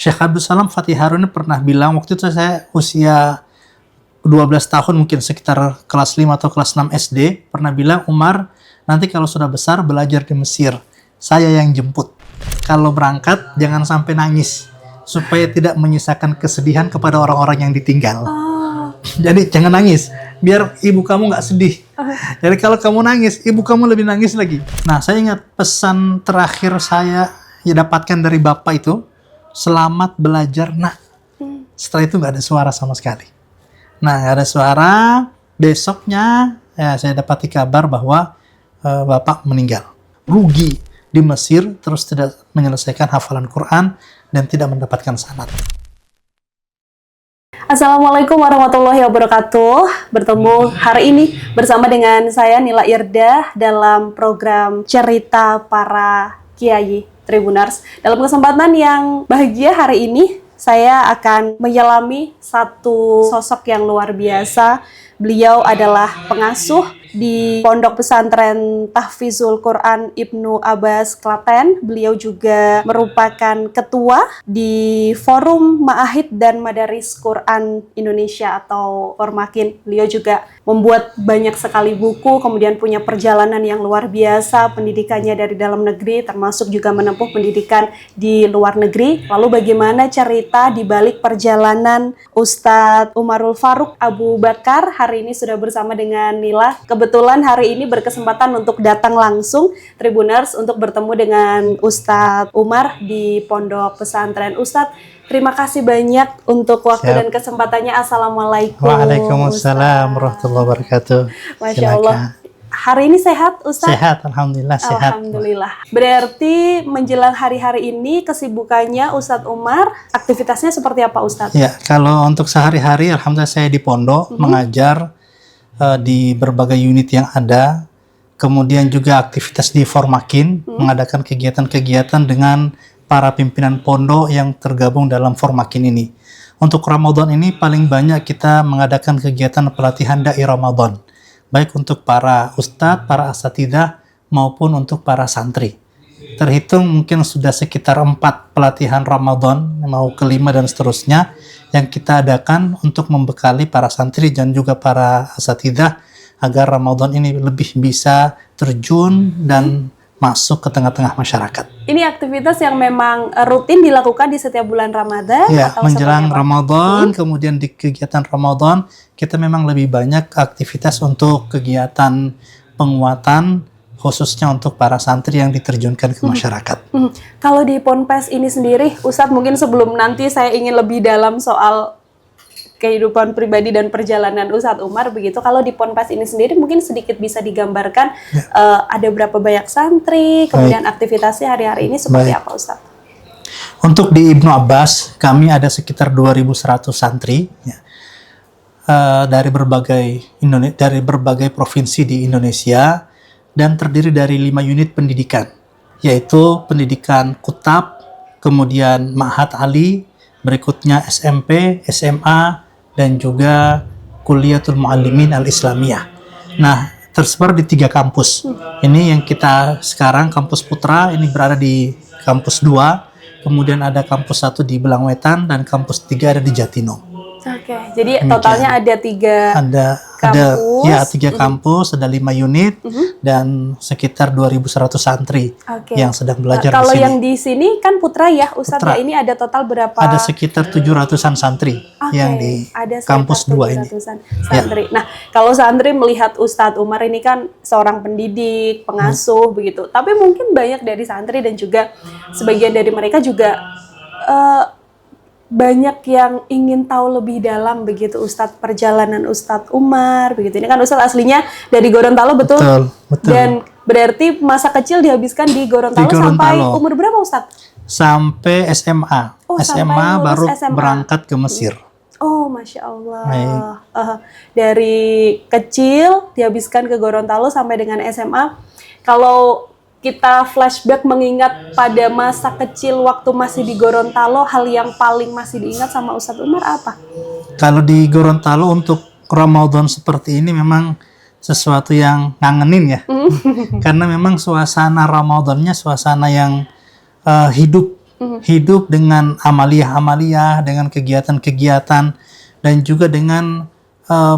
Syekh Abdul Salam Fatih Harun pernah bilang, waktu itu saya usia 12 tahun, mungkin sekitar kelas 5 atau kelas 6 SD, pernah bilang, Umar, nanti kalau sudah besar belajar di Mesir, saya yang jemput. Kalau berangkat, jangan sampai nangis, supaya tidak menyisakan kesedihan kepada orang-orang yang ditinggal. Jadi jangan nangis, biar ibu kamu nggak sedih. Jadi kalau kamu nangis, ibu kamu lebih nangis lagi. Nah, saya ingat pesan terakhir saya dapatkan dari bapak itu, selamat belajar nak. Setelah itu nggak ada suara sama sekali. Nah, nggak ada suara. Besoknya ya, saya dapati kabar bahwa bapak meninggal. Rugi di Mesir, terus tidak menyelesaikan hafalan Quran dan tidak mendapatkan sanad. Assalamualaikum warahmatullahi wabarakatuh. Bertemu hari ini bersama dengan saya Nila Irdah dalam program Cerita Para Kiai Tribunars. Dalam kesempatan yang bahagia hari ini, saya akan menyelami satu sosok yang luar biasa. Beliau adalah pengasuh di Pondok Pesantren Tahfizul Quran Ibnu Abbas Klaten. Beliau juga merupakan ketua di Forum Ma'ahid dan Madaris Quran Indonesia atau Formakin. Beliau juga membuat banyak sekali buku, kemudian punya perjalanan yang luar biasa, pendidikannya dari dalam negeri, termasuk juga menempuh pendidikan di luar negeri. Lalu bagaimana cerita di balik perjalanan Ustadz Umarul Faruq Abu Bakar hari ini sudah bersama dengan Nila. Kebetulan hari ini berkesempatan untuk datang langsung Tribuners untuk bertemu dengan Ustadz Umar di Pondok Pesantren. Ustadz, terima kasih banyak untuk waktu dan kesempatannya. Assalamualaikum. Waalaikumsalam warahmatullahi wabarakatuh. Masya Allah. Hari ini sehat, Ustadz? Sehat, alhamdulillah sehat. Alhamdulillah. Berarti menjelang hari-hari ini kesibukannya Ustadz Umar, aktivitasnya seperti apa, Ustadz? Ya, kalau untuk sehari-hari, alhamdulillah saya di pondok mengajar di berbagai unit yang ada. Kemudian juga aktivitas di Formakin, mengadakan kegiatan-kegiatan dengan para pimpinan pondok yang tergabung dalam Formakin ini. Untuk Ramadan ini paling banyak kita mengadakan kegiatan pelatihan dai Ramadan, baik untuk para ustadz, para asatidah, maupun untuk para santri. Terhitung mungkin sudah sekitar 4 pelatihan Ramadan, mau kelima dan seterusnya, yang kita adakan untuk membekali para santri dan juga para asatidah, agar Ramadan ini lebih bisa terjun dan masuk ke tengah-tengah masyarakat. Ini aktivitas yang memang rutin dilakukan di setiap bulan Ramadan? Ya, atau menjelang Ramadan, kemudian di kegiatan Ramadan, kita memang lebih banyak aktivitas untuk kegiatan penguatan, khususnya untuk para santri yang diterjunkan ke masyarakat. Kalau di Ponpes ini sendiri, Ustadz, mungkin sebelum nanti saya ingin lebih dalam soal kehidupan pribadi dan perjalanan Ustadz Umar begitu. Kalau di Ponpes ini sendiri mungkin sedikit bisa digambarkan ada berapa banyak santri, kemudian aktivitasnya hari-hari ini seperti apa, Ustadz? Untuk di Ibnu Abbas, kami ada sekitar 2.100 santri ya, dari berbagai provinsi di Indonesia, dan terdiri dari 5 unit pendidikan, yaitu pendidikan Kutab, kemudian Ma'had Ali, berikutnya SMP, SMA, dan juga Kuliatul Muallimin Al-Islamiyah. Nah, tersebar di 3 kampus. Ini yang kita sekarang, kampus Putra, ini berada di kampus 2, kemudian ada kampus 1 di Belangwetan, dan kampus 3 ada di Jatino. Oke, jadi totalnya ada 3 kampus. Ya, 3 kampus, ada 5 unit, dan sekitar 2.100 santri yang sedang belajar di sini. Kalau yang di sini kan Putra ya, Ustadz, ya, ini ada total berapa? Ada sekitar 700-an santri yang di kampus 2 ini. Santri. Nah, kalau santri melihat Ustadz Umar ini kan seorang pendidik, pengasuh begitu. Tapi mungkin banyak dari santri dan juga sebagian dari mereka juga banyak yang ingin tahu lebih dalam begitu Ustadz, perjalanan Ustadz Umar begitu. Ini kan Ustadz aslinya dari Gorontalo, betul? Betul. Dan berarti masa kecil dihabiskan di Gorontalo sampai umur berapa, Ustadz? Sampai SMA. SMA baru berangkat ke Mesir. Oh, Masya Allah. Dari kecil dihabiskan ke Gorontalo sampai dengan SMA. Kalau kita flashback mengingat pada masa kecil waktu masih di Gorontalo, hal yang paling masih diingat sama Ustadz Umar apa? Kalau di Gorontalo untuk Ramadan seperti ini memang sesuatu yang ngangenin ya. Karena memang suasana Ramadannya suasana yang hidup. hidup dengan amaliyah-amaliyah, dengan kegiatan-kegiatan, dan juga dengan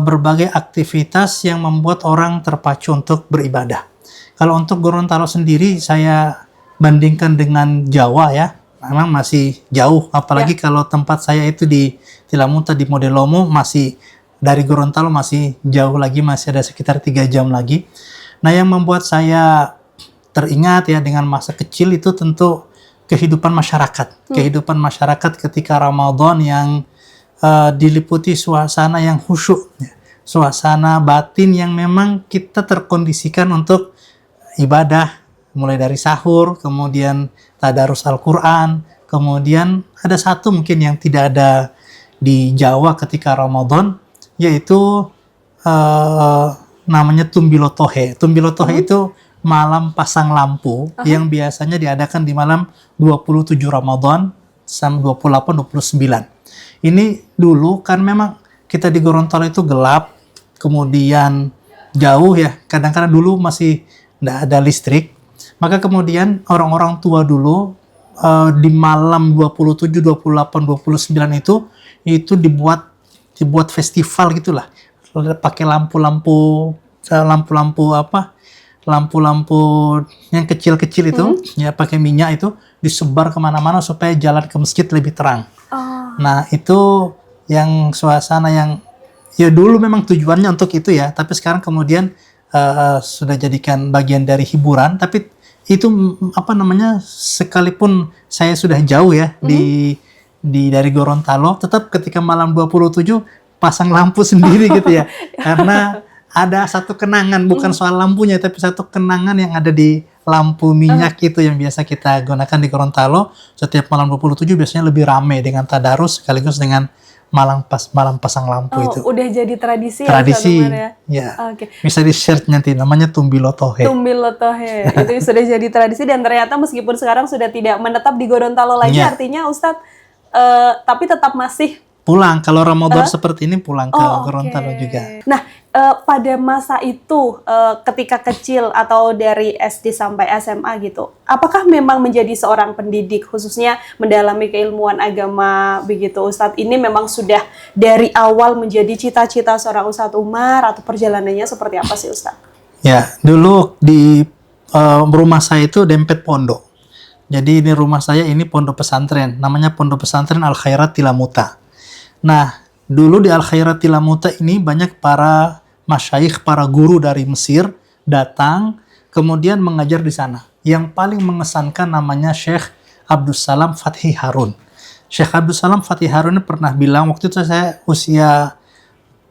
berbagai aktivitas yang membuat orang terpacu untuk beribadah. Kalau untuk Gorontalo sendiri, saya bandingkan dengan Jawa ya, memang masih jauh. Apalagi kalau tempat saya itu di Tilamunta di Modelomo, masih dari Gorontalo masih jauh lagi, masih ada sekitar 3 jam lagi. Nah, yang membuat saya teringat ya dengan masa kecil itu tentu kehidupan masyarakat. Kehidupan masyarakat ketika Ramadan yang diliputi suasana yang khusyuk, ya. Suasana batin yang memang kita terkondisikan untuk ibadah, mulai dari sahur, kemudian tadarus Al-Quran, kemudian ada satu mungkin yang tidak ada di Jawa ketika Ramadan, yaitu namanya Tumbilotohe. Tumbilotohe itu malam pasang lampu yang biasanya diadakan di malam 27 Ramadan sampai 28, 29. Ini dulu kan memang kita di Gorontalo itu gelap, kemudian jauh ya, kadang-kadang dulu masih tidak ada listrik, maka kemudian orang-orang tua dulu di malam 27, 28, 29 itu dibuat festival gitulah, pakai lampu-lampu yang kecil-kecil itu, ya pakai minyak itu disebar kemana-mana supaya jalan ke masjid lebih terang. Nah, itu yang suasana yang ya dulu memang tujuannya untuk itu ya, tapi sekarang kemudian sudah jadikan bagian dari hiburan. Tapi itu sekalipun saya sudah jauh ya dari Gorontalo, tetap ketika malam 27 pasang lampu sendiri gitu ya. Karena ada satu kenangan, bukan soal lampunya, tapi satu kenangan yang ada di lampu minyak itu yang biasa kita gunakan di Gorontalo. Setiap malam 27 biasanya lebih ramai dengan tadarus sekaligus dengan malam pasang lampu itu. Udah jadi tradisi ya. Okay. Bisa di-search nanti, namanya Tumbilotohe. Tumbilotohe. Itu sudah jadi tradisi dan ternyata meskipun sekarang sudah tidak menetap di Gorontalo lagi, artinya Ustadz tapi tetap masih pulang. Kalau Ramadan seperti ini pulang ke Gorontalo juga. Nah, pada masa itu ketika kecil atau dari SD sampai SMA gitu, apakah memang menjadi seorang pendidik khususnya mendalami keilmuan agama begitu Ustadz, ini memang sudah dari awal menjadi cita-cita seorang Ustadz Umar atau perjalanannya seperti apa sih Ustadz? Ya, dulu di rumah saya itu dempet pondok. Jadi ini rumah saya ini pondok pesantren, namanya Pondok Pesantren Al Khairat Tilamuta. Nah, dulu di Al Khairat Tilamuta ini banyak para masyayikh, para guru dari Mesir datang kemudian mengajar di sana. Yang paling mengesankan namanya Syekh Abdussalam Fathi Harun. Syekh Abdussalam Fathi Harun pernah bilang, waktu itu saya usia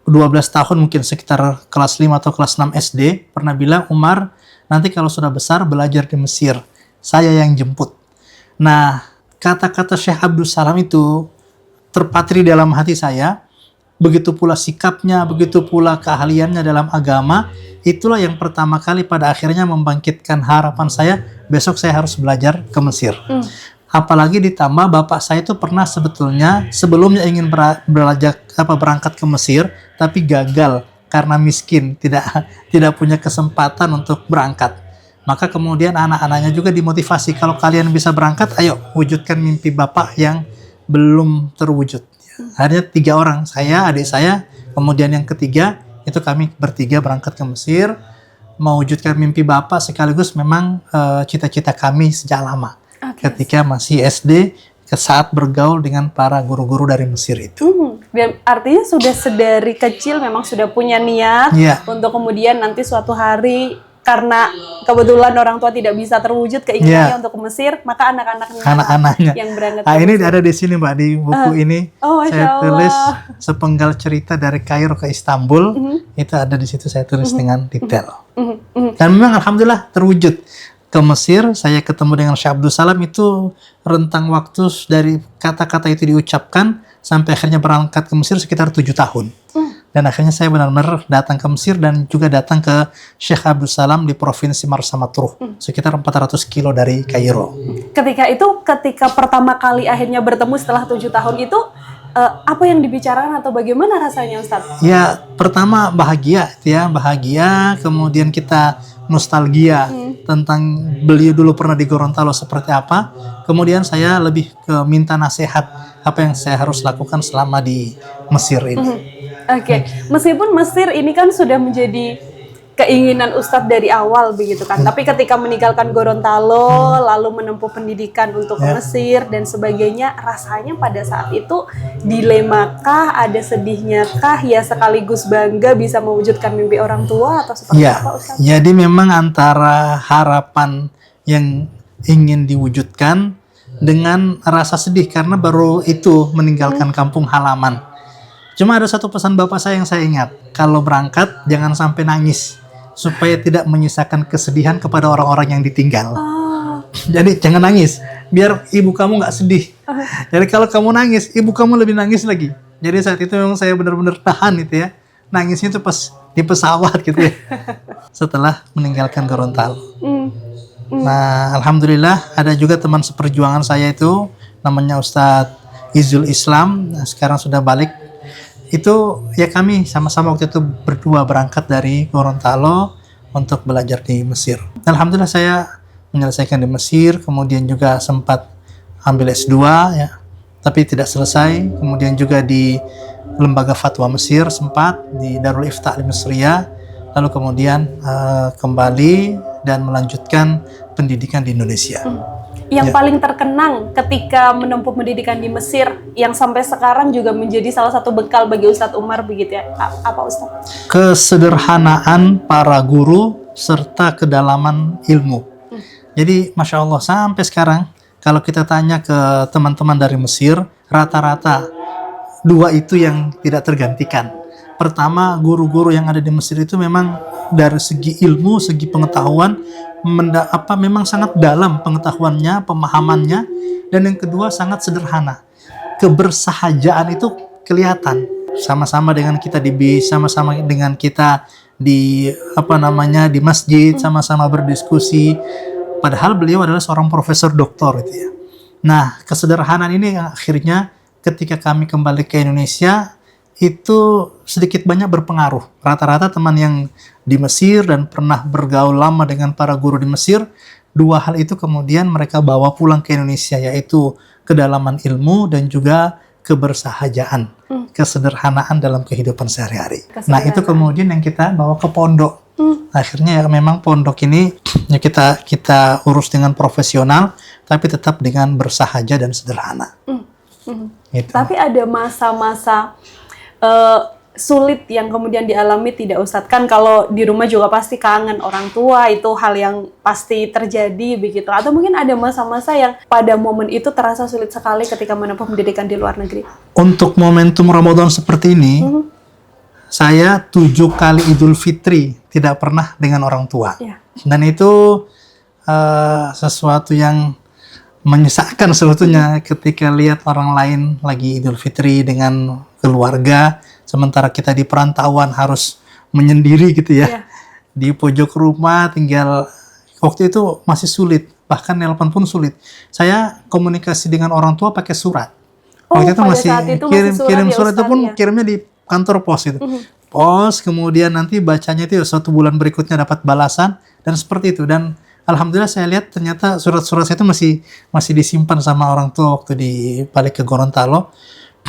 12 tahun mungkin, sekitar kelas 5 atau kelas 6 SD, pernah bilang, Umar, nanti kalau sudah besar belajar di Mesir, saya yang jemput. Nah, kata-kata Syekh Abdussalam itu terpatri dalam hati saya. Begitu pula sikapnya, begitu pula keahliannya dalam agama. Itulah yang pertama kali pada akhirnya membangkitkan harapan saya, besok saya harus belajar ke Mesir. Apalagi ditambah bapak saya itu pernah sebetulnya sebelumnya ingin berangkat ke Mesir, tapi gagal karena miskin, tidak punya kesempatan untuk berangkat. Maka kemudian anak-anaknya juga dimotivasi, kalau kalian bisa berangkat, ayo wujudkan mimpi bapak yang belum terwujud. Akhirnya 3 orang, saya, adik saya, kemudian yang ketiga, itu kami bertiga berangkat ke Mesir, mewujudkan mimpi bapak sekaligus memang cita-cita kami sejak lama. Ketika masih SD, saat bergaul dengan para guru-guru dari Mesir itu. Dan artinya sudah sedari kecil memang sudah punya niat untuk kemudian nanti suatu hari, karena kebetulan orang tua tidak bisa terwujud keinginannya untuk ke Mesir, maka anak-anaknya yang berangkat. Ini ada di sini Mbak, di buku ini saya tulis sepenggal cerita dari Kairo ke Istanbul. Itu ada di situ, saya tulis dengan detail. Dan memang alhamdulillah terwujud. Ke Mesir, saya ketemu dengan Syekh Abdussalam, itu rentang waktu dari kata-kata itu diucapkan sampai akhirnya berangkat ke Mesir sekitar 7 tahun. Dan akhirnya saya benar-benar datang ke Mesir dan juga datang ke Syekh Abdussalam di Provinsi Marsa Matruh, sekitar 400 kilo dari Kairo. Ketika pertama kali akhirnya bertemu setelah 7 tahun itu, apa yang dibicarakan atau bagaimana rasanya Ustadz? Ya, pertama bahagia, kemudian kita nostalgia tentang beliau dulu pernah di Gorontalo seperti apa. Kemudian saya lebih ke minta nasihat apa yang saya harus lakukan selama di Mesir ini. Oke, meskipun Mesir ini kan sudah menjadi keinginan Ustadz dari awal begitu kan, tapi ketika meninggalkan Gorontalo lalu menempuh pendidikan untuk ke Mesir dan sebagainya, rasanya pada saat itu dilemakah, ada sedihnya kah, ya sekaligus bangga bisa mewujudkan mimpi orang tua atau seperti apa Ustadz? Jadi memang antara harapan yang ingin diwujudkan dengan rasa sedih karena baru itu meninggalkan kampung halaman. Cuma ada satu pesan bapak saya yang saya ingat, kalau berangkat jangan sampai nangis supaya tidak menyisakan kesedihan kepada orang-orang yang ditinggal. Jadi jangan nangis, biar ibu kamu nggak sedih. Jadi kalau kamu nangis, ibu kamu lebih nangis lagi. Jadi saat itu memang saya benar-benar tahan itu ya, nangisnya itu pas di pesawat gitu ya, setelah meninggalkan Gorontalo. Nah, alhamdulillah ada juga teman seperjuangan saya itu, namanya Ustadz Izul Islam, nah, sekarang sudah balik. Itu ya kami sama-sama waktu itu berdua berangkat dari Gorontalo untuk belajar di Mesir. Alhamdulillah saya menyelesaikan di Mesir, kemudian juga sempat ambil S2 ya, tapi tidak selesai. Kemudian juga di Lembaga Fatwa Mesir sempat di Darul Iftah Al-Misriyah, lalu kemudian kembali dan melanjutkan pendidikan di Indonesia. Yang paling terkenang ketika menempuh pendidikan di Mesir, yang sampai sekarang juga menjadi salah satu bekal bagi Ustadz Umar begitu ya, apa Ustadz? Kesederhanaan para guru serta kedalaman ilmu. Jadi Masya Allah sampai sekarang kalau kita tanya ke teman-teman dari Mesir, rata-rata dua itu yang tidak tergantikan. Pertama, guru-guru yang ada di Mesir itu memang dari segi ilmu, segi pengetahuan, memang sangat dalam pengetahuannya, pemahamannya, dan yang kedua sangat sederhana. Kebersahajaan itu kelihatan sama-sama dengan kita di bis, sama-sama dengan kita di di masjid, sama-sama berdiskusi. Padahal beliau adalah seorang profesor doktor itu ya. Nah, kesederhanaan ini akhirnya ketika kami kembali ke Indonesia itu sedikit banyak berpengaruh. Rata-rata teman yang di Mesir dan pernah bergaul lama dengan para guru di Mesir, dua hal itu kemudian mereka bawa pulang ke Indonesia, yaitu kedalaman ilmu dan juga kebersahajaan, kesederhanaan dalam kehidupan sehari-hari. Nah, itu kemudian yang kita bawa ke pondok. Akhirnya ya memang pondok ini ya kita urus dengan profesional, tapi tetap dengan bersahaja dan sederhana. Gitu. Tapi ada masa-masa sulit yang kemudian dialami tidak Ustadz? Kan kalau di rumah juga pasti kangen orang tua, itu hal yang pasti terjadi begitu. Atau mungkin ada masa-masa yang pada momen itu terasa sulit sekali ketika menempuh pendidikan di luar negeri? Untuk momentum Ramadan seperti ini, saya 7 kali Idul Fitri tidak pernah dengan orang tua. Dan itu sesuatu yang menyesakkan sebetulnya ketika lihat orang lain lagi Idul Fitri dengan keluarga, sementara kita di perantauan harus menyendiri gitu ya. Di pojok rumah tinggal, waktu itu masih sulit, bahkan nelpon pun sulit. Saya komunikasi dengan orang tua pakai surat. Waktu itu masih kirim surat itu pun kirimnya di kantor pos itu. Pos, kemudian nanti bacanya itu 1 bulan berikutnya dapat balasan, dan seperti itu. Dan alhamdulillah saya lihat ternyata surat-surat saya itu masih disimpan sama orang tua waktu balik ke Gorontalo.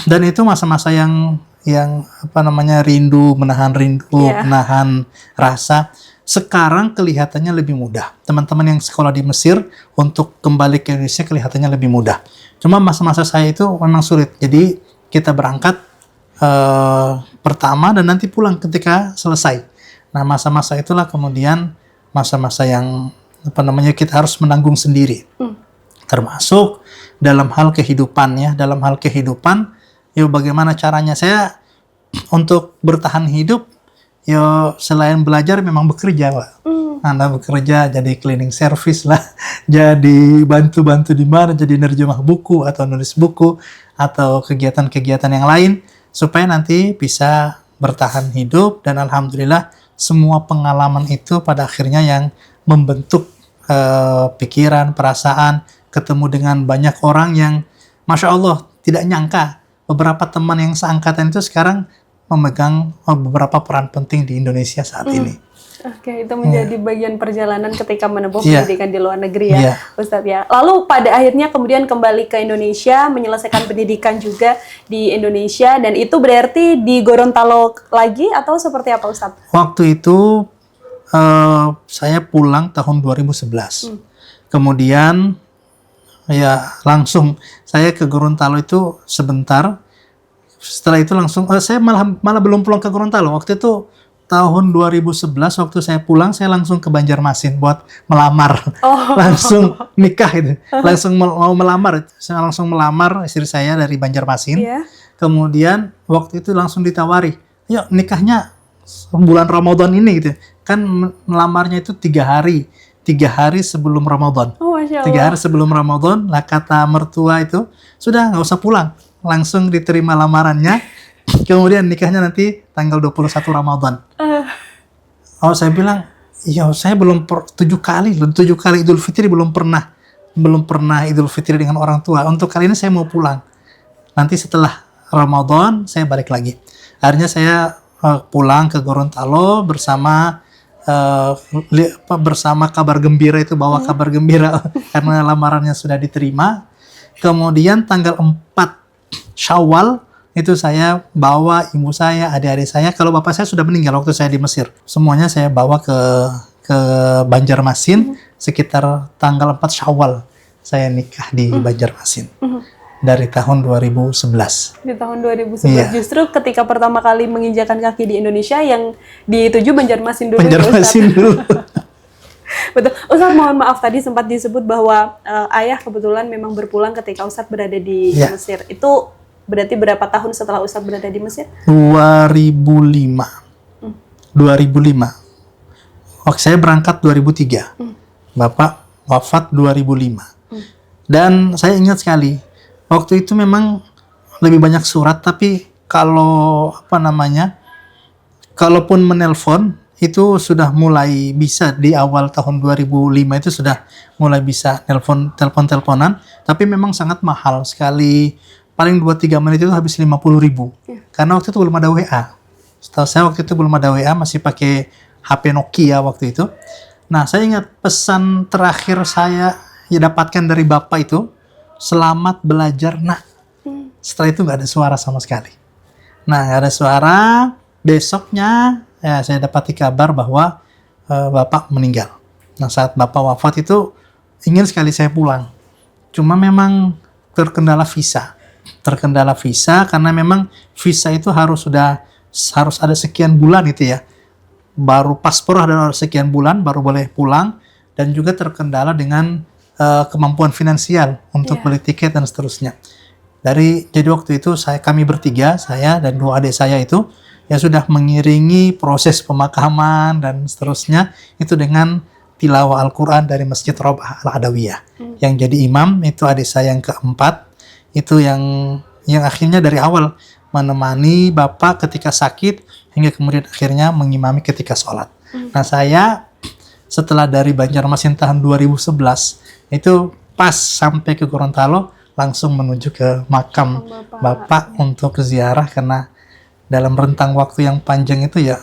Dan itu masa-masa yang rindu, menahan rasa. Sekarang kelihatannya lebih mudah. Teman-teman yang sekolah di Mesir untuk kembali ke Indonesia kelihatannya lebih mudah. Cuma masa-masa saya itu memang sulit. Jadi kita berangkat pertama dan nanti pulang ketika selesai. Nah, masa-masa itulah kemudian masa-masa yang kita harus menanggung sendiri. Termasuk dalam hal kehidupan ya, bagaimana caranya saya untuk bertahan hidup, selain belajar memang bekerja, Pak. Anda bekerja jadi cleaning service lah, jadi bantu-bantu di mana, jadi nerjemah buku atau nulis buku atau kegiatan-kegiatan yang lain supaya nanti bisa bertahan hidup. Dan alhamdulillah semua pengalaman itu pada akhirnya yang membentuk pikiran, perasaan, ketemu dengan banyak orang yang Masya Allah tidak nyangka beberapa teman yang seangkatan itu sekarang memegang beberapa peran penting di Indonesia saat ini. Oke, itu menjadi bagian perjalanan ketika menempuh Iya. pendidikan di luar negeri ya, Iya. Ustadz ya. Lalu pada akhirnya kemudian kembali ke Indonesia, menyelesaikan pendidikan juga di Indonesia, dan itu berarti di Gorontalo lagi atau seperti apa Ustadz? Waktu itu saya pulang tahun 2011. Kemudian ya langsung saya ke Gorontalo itu sebentar. Setelah itu langsung saya malah belum pulang ke Gorontalo. Waktu itu tahun 2011 waktu saya pulang saya langsung ke Banjarmasin buat melamar. Langsung nikah itu. Langsung mau melamar. Saya langsung melamar istri saya dari Banjarmasin. Iya. Kemudian waktu itu langsung ditawari, "Yuk nikahnya bulan Ramadan ini," gitu. Kan melamarnya itu 3 hari sebelum Ramadan. Oh, Masya 3 Allah. hari sebelum Ramadan, lah kata mertua itu, "Sudah nggak usah pulang, langsung diterima lamarannya, kemudian nikahnya nanti tanggal 21 Ramadan." Oh, saya bilang, "Iya, saya belum 7 kali Idul Fitri belum pernah Idul Fitri dengan orang tua. Untuk kali ini saya mau pulang. Nanti setelah Ramadan saya balik lagi." Akhirnya saya pulang ke Gorontalo bersama bersama kabar gembira itu, bawa kabar gembira karena lamarannya sudah diterima. Kemudian tanggal 4 Syawal itu saya bawa ibu saya, adik-adik saya. Kalau bapak saya sudah meninggal waktu saya di Mesir. Semuanya saya bawa ke Banjarmasin sekitar tanggal 4 Syawal. Saya nikah di Banjarmasin. Dari tahun 2011. Di tahun 2011 Iya. justru ketika pertama kali menginjakan kaki di Indonesia yang dituju Banjarmasin dulu. ya, Ustadz. Banjarmasin dulu. Betul. Ustadz, mohon maaf tadi sempat disebut bahwa ayah kebetulan memang berpulang ketika Ustadz berada di Iya. Mesir. Itu berarti berapa tahun setelah Ustadz berada di Mesir? 2005. 2005. Waktu saya berangkat 2003. Bapak wafat 2005. Dan saya ingat sekali, waktu itu memang lebih banyak surat, tapi kalau kalaupun menelpon itu sudah mulai bisa di awal tahun 2005 itu sudah mulai bisa teleponan, tapi memang sangat mahal sekali. Paling 2-3 menit itu habis 50.000. Karena waktu itu belum ada WA. Setahu saya waktu itu belum ada WA, masih pakai HP Nokia waktu itu. Nah, saya ingat pesan terakhir saya dapatkan dari bapak itu, "Selamat belajar, nak." Setelah itu nggak ada suara sama sekali. Nah, nggak ada suara. Besoknya ya saya dapati kabar bahwa bapak meninggal. Nah, saat bapak wafat itu ingin sekali saya pulang. Cuma memang terkendala visa karena memang visa itu harus ada sekian bulan itu ya. Baru paspor ada sekian bulan baru boleh pulang, dan juga terkendala dengan kemampuan finansial untuk beli tiket dan seterusnya. Jadi waktu itu kami bertiga, saya dan 2 adik saya itu yang sudah mengiringi proses pemakaman dan seterusnya itu dengan tilawah Al-Quran dari Masjid Robah Al-Adawiyah. Yang jadi imam itu adik saya yang keempat, itu yang akhirnya dari awal menemani bapak ketika sakit hingga kemudian akhirnya mengimami ketika sholat. Nah, saya setelah dari Banjarmasin tahun 2011 itu pas sampai ke Gorontalo langsung menuju ke makam bapak untuk ziarah, karena dalam rentang waktu yang panjang itu ya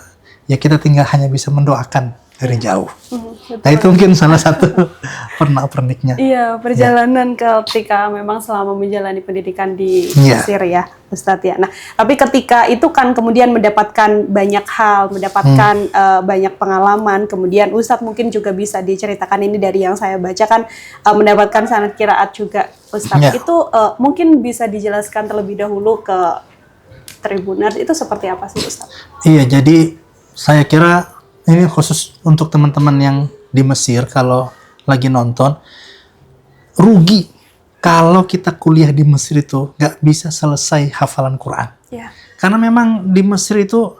kita tinggal hanya bisa mendoakan dari jauh. Nah, itu mungkin salah satu pernak-perniknya. Iya, perjalanan ketika memang selama menjalani pendidikan di Iya. Mesir ya, Ustadz ya. Nah, tapi ketika itu kan kemudian mendapatkan banyak hal, mendapatkan banyak pengalaman, kemudian Ustadz mungkin juga bisa diceritakan ini dari yang saya baca kan, mendapatkan sanad qiraat juga, Ustadz. Iya. Itu mungkin bisa dijelaskan terlebih dahulu ke Tribuners itu seperti apa sih, Ustadz? Iya, jadi saya kira ini khusus untuk teman-teman yang di Mesir kalau lagi nonton, rugi kalau kita kuliah di Mesir itu nggak bisa selesai hafalan Quran. Ya. Karena memang di Mesir itu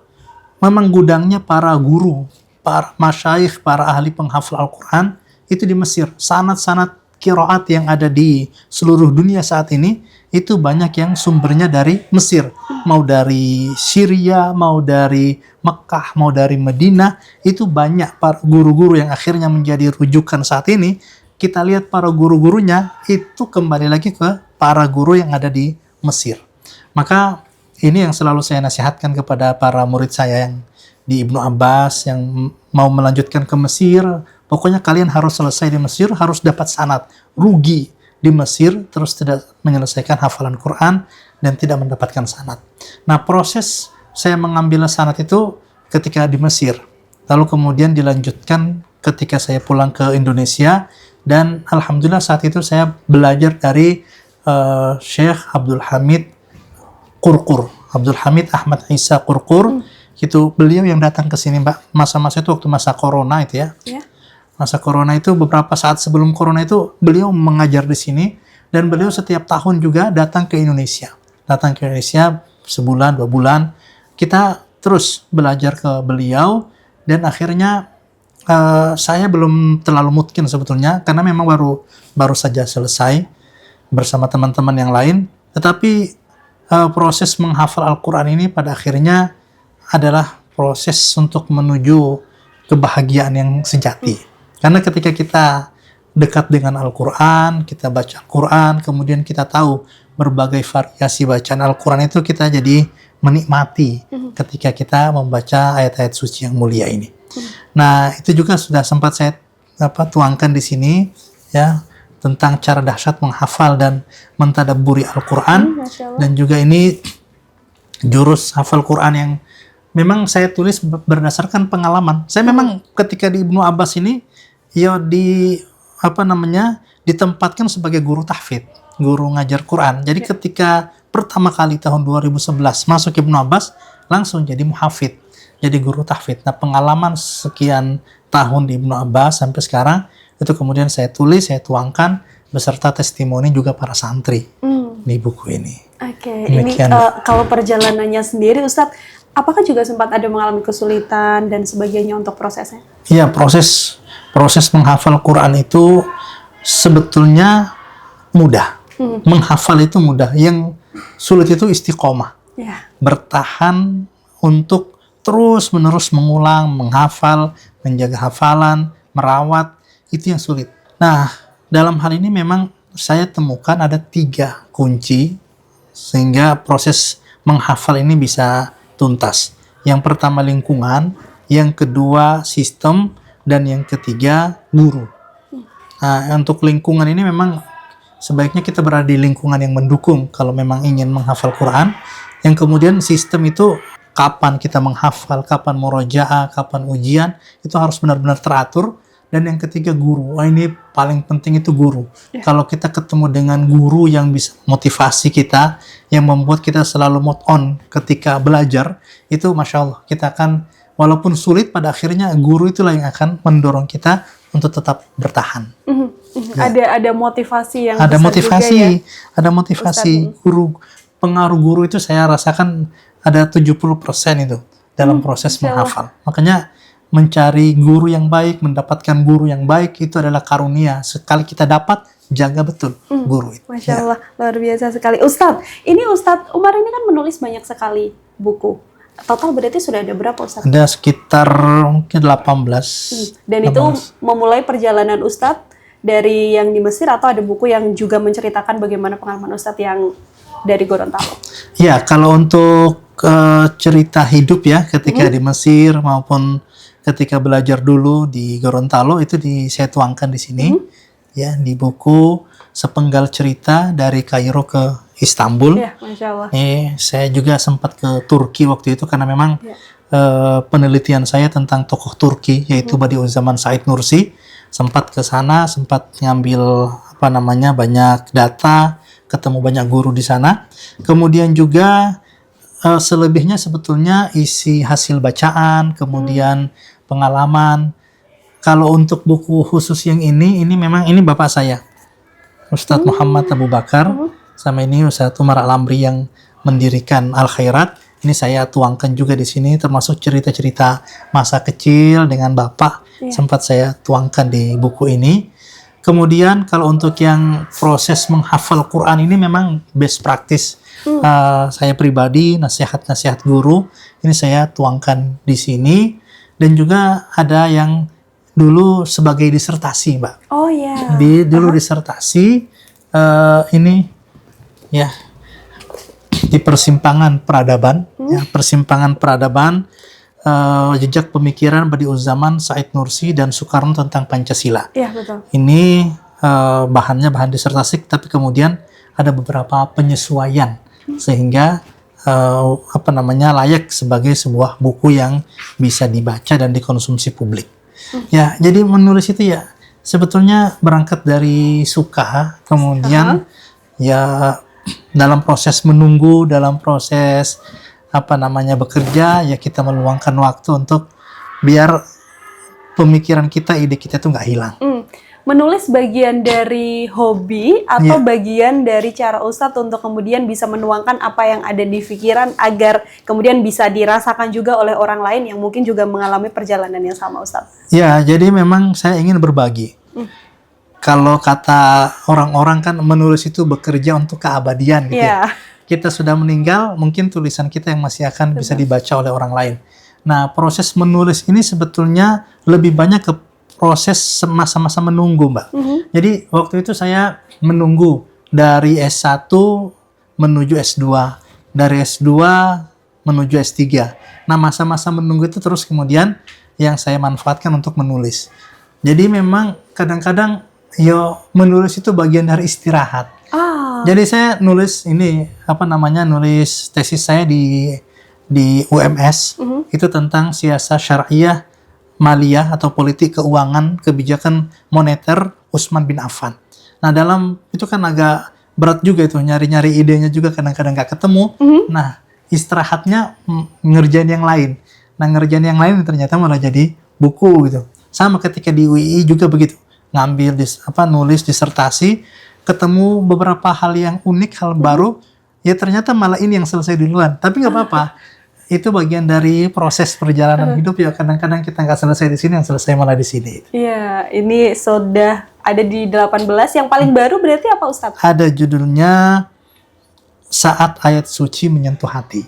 memang gudangnya para guru, para masyayikh, para ahli penghafal Al-Quran itu di Mesir. Sanad-sanad qiraat yang ada di seluruh dunia saat ini itu banyak yang sumbernya dari Mesir. Mau dari Syria, mau dari Mekah, mau dari Madinah, itu banyak para guru-guru yang akhirnya menjadi rujukan saat ini. Kita lihat para guru-gurunya itu kembali lagi ke para guru yang ada di Mesir. Maka ini yang selalu saya nasihatkan kepada para murid saya yang di Ibnu Abbas, yang mau melanjutkan ke Mesir. Pokoknya kalian harus selesai di Mesir, harus dapat sanad. Rugi di Mesir, terus tidak menyelesaikan hafalan Quran, dan tidak mendapatkan sanad. Nah, proses saya mengambil sanad itu ketika di Mesir. Lalu kemudian dilanjutkan ketika saya pulang ke Indonesia, dan alhamdulillah saat itu saya belajar dari Syekh Abdul Hamid Qurqur, Abdul Hamid Ahmad Isa Qurqur. Itu beliau yang datang ke sini, Mbak. Masa-masa itu waktu masa corona itu ya. Masa corona itu beberapa saat sebelum corona itu beliau mengajar di sini, dan beliau setiap tahun juga datang ke Indonesia. Datang ke Indonesia sebulan, 2 bulan. Kita terus belajar ke beliau, dan akhirnya saya belum terlalu mungkin sebetulnya, karena memang baru saja selesai bersama teman-teman yang lain. Tetapi proses menghafal Al-Quran ini pada akhirnya adalah proses untuk menuju kebahagiaan yang sejati. Karena ketika kita dekat dengan Al-Quran, kita baca Al-Quran, kemudian kita tahu berbagai variasi bacaan Al-Quran, itu kita jadi menikmati ketika kita membaca ayat-ayat suci yang mulia ini. Nah, itu juga sudah sempat saya tuangkan di sini ya, tentang cara dahsyat menghafal dan mentadabburi Al-Quran. Dan juga ini jurus hafal Quran yang memang saya tulis berdasarkan pengalaman. Saya memang ketika di Ibnu Abbas ini ya ditempatkan sebagai guru tahfidz, guru ngajar Quran. Jadi ketika pertama kali tahun 2011 masuk Ibnu Abbas, langsung jadi muhafidz, jadi guru tahfidz. Nah, pengalaman sekian tahun di Ibnu Abbas sampai sekarang itu kemudian saya tulis, saya tuangkan beserta testimoni juga para santri di buku ini. Oke, ini kalau perjalanannya sendiri, Ustadz, apakah juga sempat ada mengalami kesulitan dan sebagainya untuk prosesnya? Iya, proses menghafal Quran itu sebetulnya mudah. Menghafal itu mudah. Yang sulit itu istiqomah. Bertahan untuk terus-menerus mengulang, menghafal, menjaga hafalan, merawat, itu yang sulit. Nah, dalam hal ini memang saya temukan ada 3 kunci sehingga proses menghafal ini bisa tuntas. Yang pertama lingkungan, yang kedua sistem, dan yang ketiga guru. Nah, untuk lingkungan ini memang sebaiknya kita berada di lingkungan yang mendukung kalau memang ingin menghafal Quran. Yang kemudian sistem itu kapan kita menghafal, kapan murojaah, kapan ujian, itu harus benar-benar teratur. Dan yang ketiga guru. Ini paling penting itu guru. Kalau kita ketemu dengan guru yang bisa motivasi kita, yang membuat kita selalu move on ketika belajar, itu Masya Allah, kita akan, walaupun sulit, pada akhirnya guru itulah yang akan mendorong kita untuk tetap bertahan. Ada motivasi yang ada besar motivasi, juga ya, ada motivasi. Guru, pengaruh guru itu saya rasakan ada 70% itu dalam proses menghafal. Makanya mencari guru yang baik, mendapatkan guru yang baik itu adalah karunia. Sekali kita dapat, jaga betul guru itu. Masya Allah, luar biasa sekali. Ustadz, ini Ustadz Umar ini kan menulis banyak sekali buku. Total berarti sudah ada berapa, Ustadz? Ada sekitar mungkin 18. Dan 18. Itu memulai perjalanan Ustadz dari yang di Mesir, atau ada buku yang juga menceritakan bagaimana pengalaman Ustadz yang dari Gorontalo? Ya, kalau untuk cerita hidup ya ketika di Mesir maupun ketika belajar dulu di Gorontalo, itu saya tuangkan di sini ya, di buku Sepenggal Cerita dari Kairo ke Istanbul. Ya, Masya Allah. Saya juga sempat ke Turki waktu itu karena memang penelitian saya tentang tokoh Turki yaitu Badi'uzzaman Said Nursi. Sempat ke sana, sempat ngambil banyak data, ketemu banyak guru di sana. Kemudian juga selebihnya sebetulnya isi hasil bacaan, kemudian pengalaman. Kalau untuk buku khusus yang ini memang ini bapak saya, Ustadz Muhammad Abu Bakar, sama ini Ustadz Umar Al-Amri yang mendirikan Al-Khairat. Ini saya tuangkan juga di sini, termasuk cerita-cerita masa kecil dengan bapak, sempat saya tuangkan di buku ini. Kemudian kalau untuk yang proses menghafal Quran ini memang best practice saya pribadi, nasihat-nasihat guru, ini saya tuangkan di sini. Dan juga ada yang dulu sebagai disertasi, Mbak. Oh iya. Dulu disertasi ini ya di persimpangan peradaban, ya, persimpangan peradaban jejak pemikiran Badiu'zzaman Said Nursi dan Soekarno tentang Pancasila. Iya, betul. Ini bahannya bahan disertasi, tapi kemudian ada beberapa penyesuaian sehingga layak sebagai sebuah buku yang bisa dibaca dan dikonsumsi publik. Ya, jadi menulis itu ya sebetulnya berangkat dari suka, kemudian ya dalam proses menunggu, dalam proses bekerja, ya kita meluangkan waktu untuk biar pemikiran kita, ide kita tuh nggak hilang. Menulis bagian dari hobi atau bagian dari cara Ustadz untuk kemudian bisa menuangkan apa yang ada di pikiran agar kemudian bisa dirasakan juga oleh orang lain yang mungkin juga mengalami perjalanan yang sama, Ustadz? Ya, jadi memang saya ingin berbagi. Kalau kata orang-orang kan menulis itu bekerja untuk keabadian gitu ya. Kita sudah meninggal, mungkin tulisan kita yang masih akan bisa dibaca oleh orang lain. Nah, proses menulis ini sebetulnya lebih banyak ke proses masa-masa menunggu, Mbak. Jadi waktu itu saya menunggu dari S1 menuju S2, dari S2 menuju S3. Nah, masa-masa menunggu itu terus kemudian yang saya manfaatkan untuk menulis. Jadi memang kadang-kadang menulis itu bagian dari istirahat. Jadi saya nulis ini nulis tesis saya di UMS itu tentang siasat syariah maliyah atau politik keuangan kebijakan moneter Utsman bin Affan. Nah, dalam itu kan agak berat juga itu, nyari-nyari idenya juga kadang-kadang nggak ketemu. Nah, istirahatnya ngerjain yang lain. Nah, ngerjain yang lain ternyata malah jadi buku gitu. Sama ketika di UII juga begitu. Ngambil nulis disertasi, ketemu beberapa hal yang unik, hal baru, ya ternyata malah ini yang selesai duluan. Tapi nggak apa-apa. Itu bagian dari proses perjalanan hidup ya. Kadang-kadang kita nggak selesai di sini, yang selesai malah di sini. Iya, ini sudah ada di 18. Yang paling baru berarti apa, Ustadz? Ada judulnya Saat Ayat Suci Menyentuh Hati.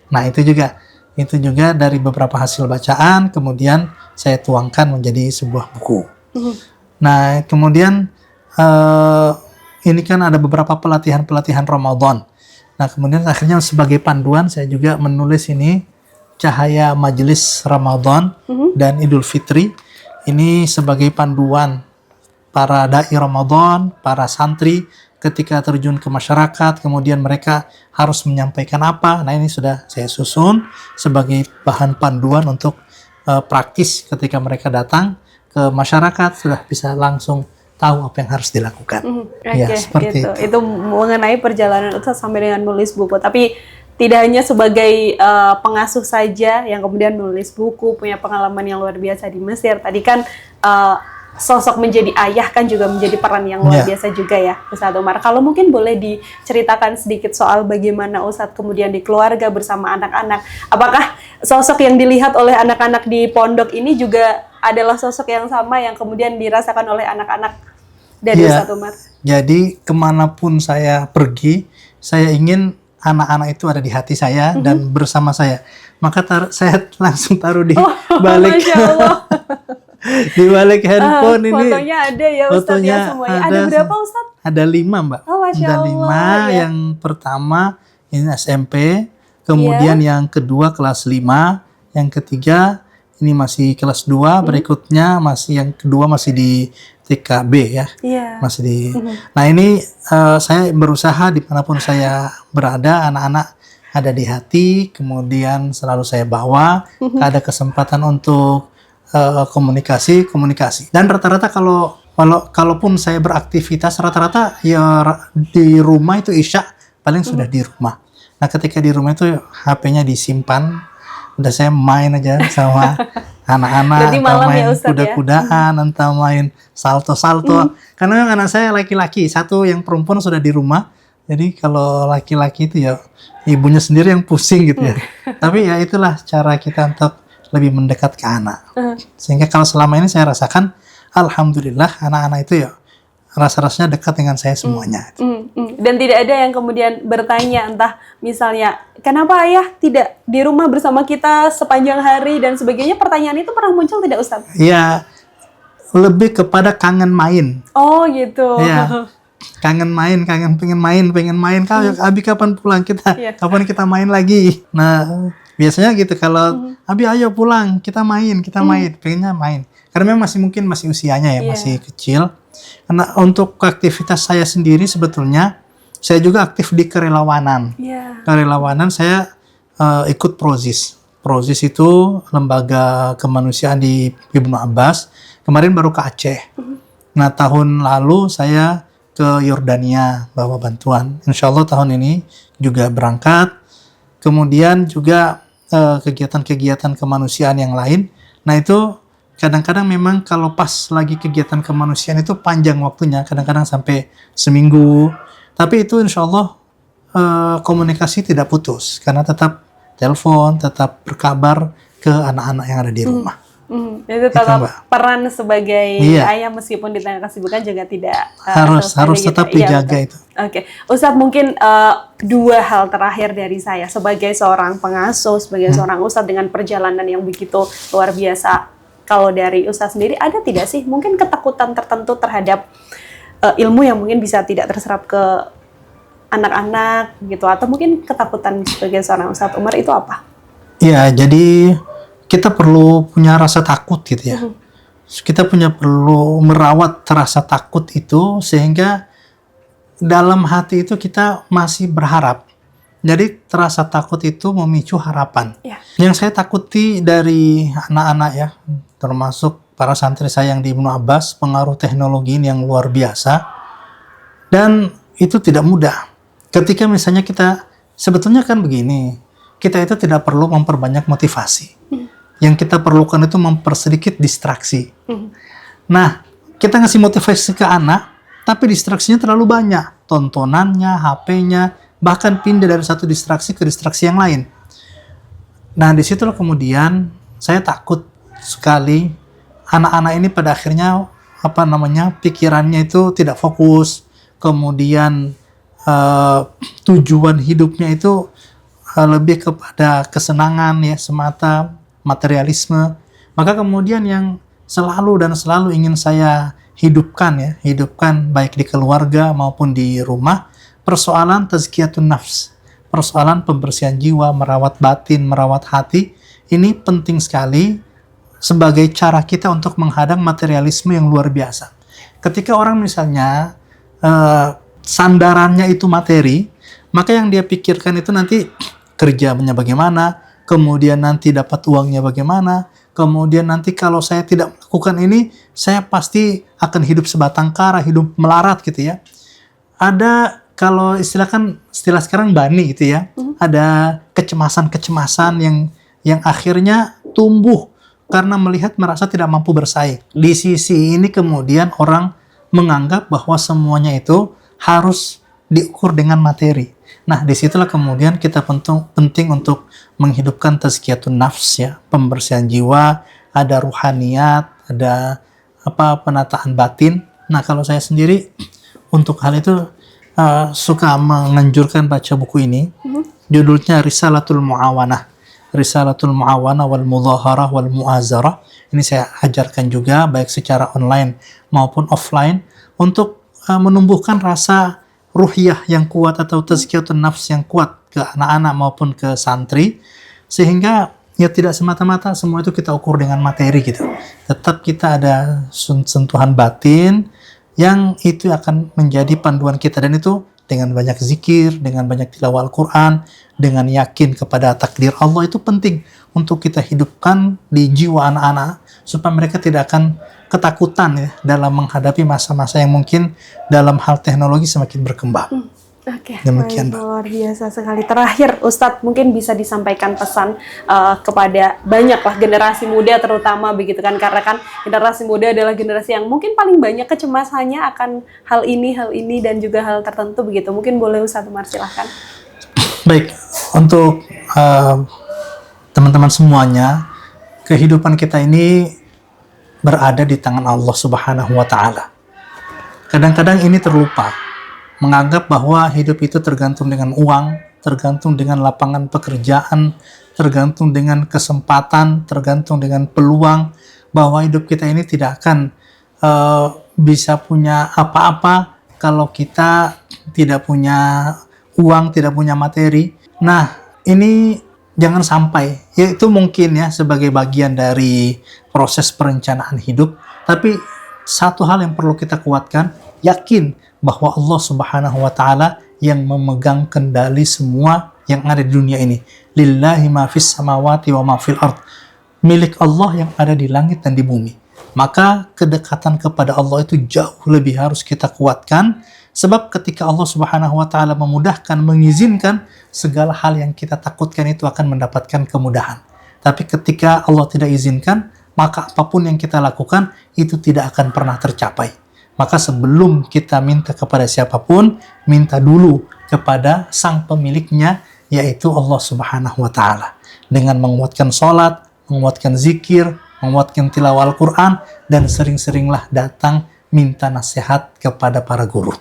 Nah, itu juga dari beberapa hasil bacaan, kemudian saya tuangkan menjadi sebuah buku. Nah, kemudian ini kan ada beberapa pelatihan Ramadan. Nah, kemudian akhirnya sebagai panduan saya juga menulis ini Cahaya Majelis Ramadan dan Idul Fitri. Ini sebagai panduan para dai Ramadan, para santri ketika terjun ke masyarakat, kemudian mereka harus menyampaikan apa. Nah, ini sudah saya susun sebagai bahan panduan untuk praktis ketika mereka datang ke masyarakat, sudah bisa langsung tahu apa yang harus dilakukan. Ya, seperti itu. Itu mengenai perjalanan Ustadz sampai dengan nulis buku. Tapi tidak hanya sebagai pengasuh saja yang kemudian menulis buku, punya pengalaman yang luar biasa di Mesir. Tadi kan sosok menjadi ayah kan juga menjadi peran yang luar biasa juga ya, Ustadz Umar. Kalau mungkin boleh diceritakan sedikit soal bagaimana Ustadz kemudian di keluarga bersama anak-anak. Apakah sosok yang dilihat oleh anak-anak di pondok ini juga adalah sosok yang sama yang kemudian dirasakan oleh anak-anak dari Ustadz Umar? Jadi kemanapun saya pergi, saya ingin anak-anak itu ada di hati saya dan bersama saya. Maka saya langsung taruh di balik di balik handphone ini. Fotonya ada ya Ustadz ya semuanya. Ada berapa Ustadz? Ada 5, Mbak. Ada 5. Yang pertama ini SMP, kemudian yang kedua kelas 5, yang ketiga ini masih kelas 2, berikutnya yang kedua masih di TKB ya. Masih di. Nah, ini saya berusaha dimanapun saya berada, anak-anak ada di hati, kemudian selalu saya bawa, ada kesempatan untuk komunikasi. Dan rata-rata kalaupun saya beraktivitas, rata-rata ya di rumah itu Isya paling sudah di rumah. Nah, ketika di rumah itu HP-nya disimpan, udah saya main aja sama anak-anak, entah main kuda-kudaan, entah main salto-salto. Karena memang anak saya laki-laki, satu yang perempuan sudah di rumah. Jadi kalau laki-laki itu ya ibunya sendiri yang pusing gitu ya. Tapi ya itulah cara kita untuk lebih mendekat ke anak. Sehingga kalau selama ini saya rasakan, alhamdulillah anak-anak itu ya rasa-rasanya dekat dengan saya semuanya. Dan tidak ada yang kemudian bertanya, entah misalnya, kenapa ayah tidak di rumah bersama kita sepanjang hari dan sebagainya. Pertanyaan itu pernah muncul tidak, Ustadz? Ya, lebih kepada kangen main. Oh gitu. Ya, kangen main, pengen main. Abi kapan pulang kita? Kapan kita main lagi? Nah, Biasanya gitu kalau Abi ayo pulang, kita main, pengennya main. Karena memang masih usianya ya, Iya. masih kecil. Karena untuk aktivitas saya sendiri sebetulnya saya juga aktif di kerelawanan. Iya. Kerelawanan saya ikut Prozis. Prozis itu lembaga kemanusiaan di Ibnu Abbas. Kemarin baru ke Aceh. Nah, tahun lalu saya ke Yordania bawa bantuan. Insya Allah tahun ini juga berangkat. Kemudian juga kegiatan-kegiatan kemanusiaan yang lain. Nah, itu kadang-kadang memang kalau pas lagi kegiatan kemanusiaan itu panjang waktunya. Kadang-kadang sampai seminggu. Tapi itu insya Allah komunikasi tidak putus. Karena tetap telepon, tetap berkabar ke anak-anak yang ada di rumah. Itu tetap Mbak. peran sebagai Iya. ayah meskipun di tengah kesibukan juga tidak Harus selesai tetap gitu. Iya, dijaga betul. itu. Oke, Ustadz mungkin dua hal terakhir dari saya sebagai seorang pengasuh, sebagai seorang Ustadz dengan perjalanan yang begitu luar biasa. Kalau dari Ustadz sendiri ada tidak sih mungkin ketakutan tertentu terhadap ilmu yang mungkin bisa tidak terserap ke anak-anak gitu, atau mungkin ketakutan sebagai seorang Ustadz Umar itu apa? Ya, jadi kita perlu punya rasa takut gitu ya. Kita perlu merawat rasa takut itu sehingga dalam hati itu kita masih berharap. Jadi rasa takut itu memicu harapan. Ya. Yang saya takuti dari anak-anak ya, termasuk para santri saya yang di Ibnu Abbas, pengaruh teknologi ini yang luar biasa. Dan itu tidak mudah. Ketika misalnya kita, sebetulnya kan begini, kita itu tidak perlu memperbanyak motivasi. Yang kita perlukan itu mempersedikit distraksi. Nah, kita ngasih motivasi ke anak, tapi distraksinya terlalu banyak. Tontonannya, HP-nya, bahkan pindah dari satu distraksi ke distraksi yang lain. Nah, disitulah kemudian saya takut sekali anak-anak ini pada akhirnya pikirannya itu tidak fokus, kemudian tujuan hidupnya itu lebih kepada kesenangan ya semata, materialisme. Maka kemudian yang selalu ingin saya hidupkan baik di keluarga maupun di rumah, persoalan tazkiyatun nafs, persoalan pembersihan jiwa, merawat batin, merawat hati. Ini penting sekali sebagai cara kita untuk menghadang materialisme yang luar biasa. Ketika orang misalnya sandarannya itu materi, maka yang dia pikirkan itu nanti kerjanya bagaimana, kemudian nanti dapat uangnya bagaimana, kemudian nanti kalau saya tidak melakukan ini, saya pasti akan hidup sebatang kara, hidup melarat gitu ya. Ada kalau istilah sekarang bani gitu ya, ada kecemasan yang akhirnya tumbuh karena merasa tidak mampu bersaing. Di sisi ini kemudian orang menganggap bahwa semuanya itu harus diukur dengan materi. Nah, disitulah kemudian kita penting untuk menghidupkan tazkiyatun nafs ya, pembersihan jiwa, ada ruhaniyat, ada penataan batin. Nah, kalau saya sendiri untuk hal itu suka menganjurkan baca buku ini. Judulnya Risalatul Mu'awanah. Risalatul Mu'awanah wal Mudhaharah wal Mu'azarah. Ini saya ajarkan juga baik secara online maupun offline untuk menumbuhkan rasa ruhiyah yang kuat atau tazkiyatun nafs yang kuat ke anak-anak maupun ke santri, sehingga ya tidak semata-mata semua itu kita ukur dengan materi gitu. Tetap kita ada sentuhan batin yang itu akan menjadi panduan kita, dan itu dengan banyak zikir, dengan banyak tilawah Al-Quran, dengan yakin kepada takdir Allah, itu penting untuk kita hidupkan di jiwa anak-anak supaya mereka tidak akan ketakutan ya dalam menghadapi masa-masa yang mungkin dalam hal teknologi semakin berkembang. Oke, Demikian, baik, Mbak. luar biasa sekali. Terakhir, Ustadz mungkin bisa disampaikan pesan kepada banyaklah generasi muda terutama begitu kan, karena kan generasi muda adalah generasi yang mungkin paling banyak kecemasannya akan hal ini dan juga hal tertentu begitu. Mungkin boleh Ustadz Umar silahkan. Baik, untuk teman-teman semuanya, kehidupan kita ini berada di tangan Allah Subhanahu wa Ta'ala. Kadang-kadang ini terlupa, menganggap bahwa hidup itu tergantung dengan uang, tergantung dengan lapangan pekerjaan, tergantung dengan kesempatan, tergantung dengan peluang, bahwa hidup kita ini tidak akan bisa punya apa-apa kalau kita tidak punya uang, tidak punya materi. Nah, ini jangan sampai, ya itu mungkin ya sebagai bagian dari proses perencanaan hidup, tapi satu hal yang perlu kita kuatkan, yakin bahwa Allah Subhanahu wa Ta'ala yang memegang kendali semua yang ada di dunia ini. Lillahi ma fis samawati wa ma fil ard. Milik Allah yang ada di langit dan di bumi. Maka kedekatan kepada Allah itu jauh lebih harus kita kuatkan, sebab ketika Allah Subhanahu wa Ta'ala memudahkan, mengizinkan, segala hal yang kita takutkan itu akan mendapatkan kemudahan. Tapi ketika Allah tidak izinkan, maka apapun yang kita lakukan itu tidak akan pernah tercapai. Maka sebelum kita minta kepada siapapun, minta dulu kepada sang pemiliknya, yaitu Allah Subhanahu wa Ta'ala. Dengan menguatkan sholat, menguatkan zikir, menguatkan tilawah Al-Quran, dan sering-seringlah datang minta nasihat kepada para guru.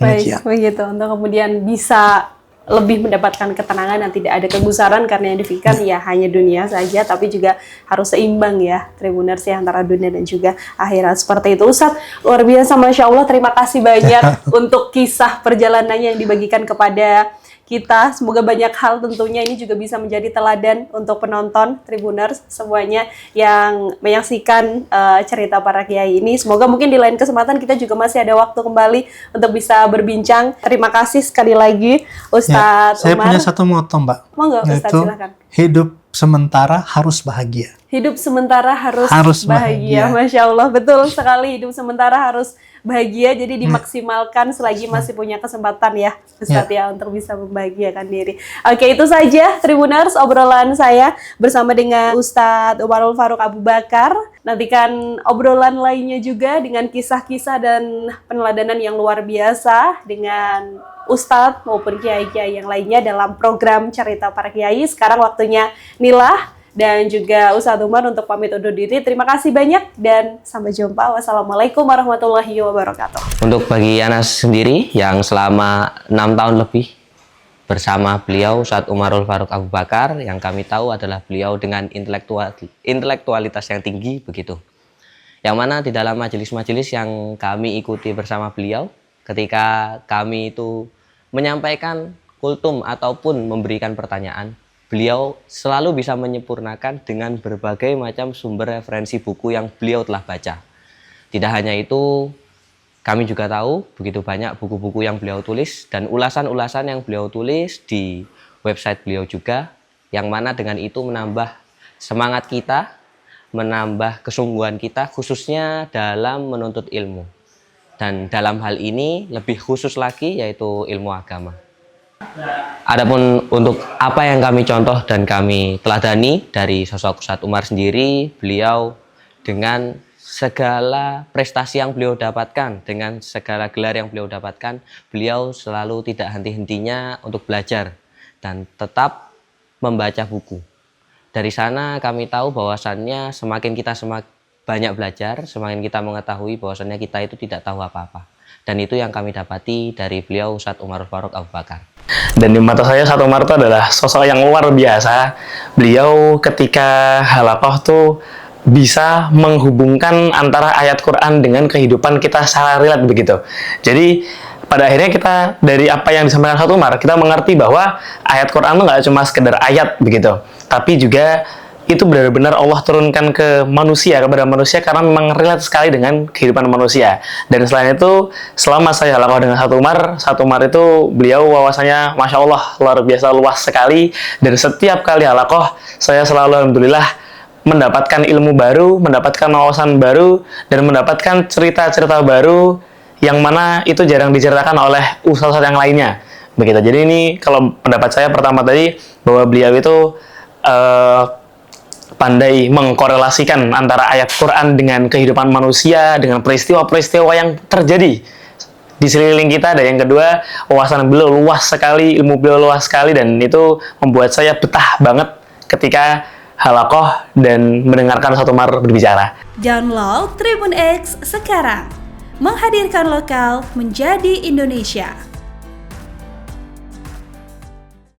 Baik, begitu. Untuk kemudian bisa lebih mendapatkan ketenangan dan tidak ada kegusaran, karena yang dipikirkan ya hanya dunia saja, tapi juga harus seimbang ya Tribuners ya, antara dunia dan juga akhirat. Seperti itu Ustadz, luar biasa, Masya Allah, terima kasih banyak untuk kisah perjalanannya yang dibagikan kepada kita. Semoga banyak hal tentunya ini juga bisa menjadi teladan untuk penonton Tribuners semuanya yang menyaksikan cerita para kiai ini. Semoga mungkin di lain kesempatan kita juga masih ada waktu kembali untuk bisa berbincang. Terima kasih sekali lagi Ustadz Saya Umar. punya satu moto, Mbak. Monggo Ustadz, Yaitu, silakan. hidup sementara harus bahagia. Hidup sementara harus bahagia. Masya Allah, betul sekali. Hidup sementara harus bahagia, jadi dimaksimalkan selagi masih punya kesempatan ya Ustadz ya untuk bisa membahagiakan diri. Oke, itu saja Tribuners obrolan saya bersama dengan Ustadz Umarul Faruq Abu Bakar. Nantikan obrolan lainnya juga dengan kisah-kisah dan peneladanan yang luar biasa dengan Ustadz maupun kiai-kiai yang lainnya dalam program Cerita Para Kiai. Sekarang waktunya Nilah dan juga Ustadz Umar untuk pamit undur diri. Terima kasih banyak dan sampai jumpa. Wassalamualaikum warahmatullahi wabarakatuh. Untuk bagi Anas sendiri yang selama 6 tahun lebih bersama beliau Ustadz Umarul Faruq Abu Bakar, yang kami tahu adalah beliau dengan intelektualitas yang tinggi begitu. Yang mana di dalam majelis-majelis yang kami ikuti bersama beliau, ketika kami itu menyampaikan kultum ataupun memberikan pertanyaan, beliau selalu bisa menyempurnakan dengan berbagai macam sumber referensi buku yang beliau telah baca. Tidak hanya itu, kami juga tahu begitu banyak buku-buku yang beliau tulis dan ulasan-ulasan yang beliau tulis di website beliau juga, yang mana dengan itu menambah semangat kita, menambah kesungguhan kita khususnya dalam menuntut ilmu. Dan dalam hal ini lebih khusus lagi yaitu ilmu agama. Adapun untuk apa yang kami contoh dan kami teladani dari sosok Ustadz Umar sendiri, beliau dengan segala prestasi yang beliau dapatkan, dengan segala gelar yang beliau dapatkan, beliau selalu tidak henti-hentinya untuk belajar dan tetap membaca buku. Dari sana kami tahu bahwasannya semakin kita banyak belajar, semakin kita mengetahui bahwasannya kita itu tidak tahu apa-apa. Dan itu yang kami dapati dari beliau Ustadz Umarul Faruq Abu Bakar. Dan di mata saya Ustadz Umar itu adalah sosok yang luar biasa. Beliau ketika halaqah tuh bisa menghubungkan antara ayat Quran dengan kehidupan kita secara relate begitu. Jadi pada akhirnya kita dari apa yang disampaikan Ustadz Umar, kita mengerti bahwa ayat Quran itu nggak cuma sekedar ayat begitu, tapi juga itu benar-benar Allah turunkan ke manusia, kepada manusia, karena memang relate sekali dengan kehidupan manusia. Dan selain itu, selama saya halaqah dengan Ustadz Umar itu beliau wawasannya Masya Allah luar biasa luas sekali. Dan setiap kali halaqah saya selalu alhamdulillah mendapatkan ilmu baru, mendapatkan wawasan baru, dan mendapatkan cerita-cerita baru yang mana itu jarang diceritakan oleh ustadz yang lainnya begitu. Jadi ini kalau pendapat saya pertama tadi, bahwa beliau itu pandai mengkorelasikan antara ayat Quran dengan kehidupan manusia, dengan peristiwa-peristiwa yang terjadi di sekeliling kita. Dan yang kedua, wawasan beliau luas sekali, ilmu beliau luas sekali, dan itu membuat saya betah banget ketika halaqah dan mendengarkan Ustadz Umar berbicara. Download Tribun X sekarang, menghadirkan lokal menjadi Indonesia.